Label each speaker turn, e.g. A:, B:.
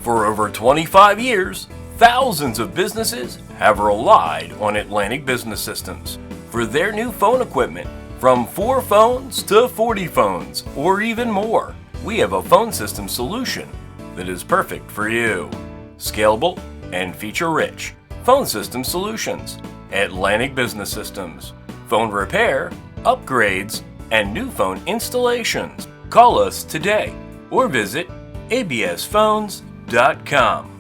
A: For over 25 years, thousands of businesses have relied on Atlantic Business Systems for their new phone equipment. From 4 phones to 40 phones, or even more, we have a phone system solution that is perfect for you. Scalable and feature-rich phone system solutions. Atlantic Business Systems. Phone repair, upgrades, and new phone installations. Call us today or visit absphones.com.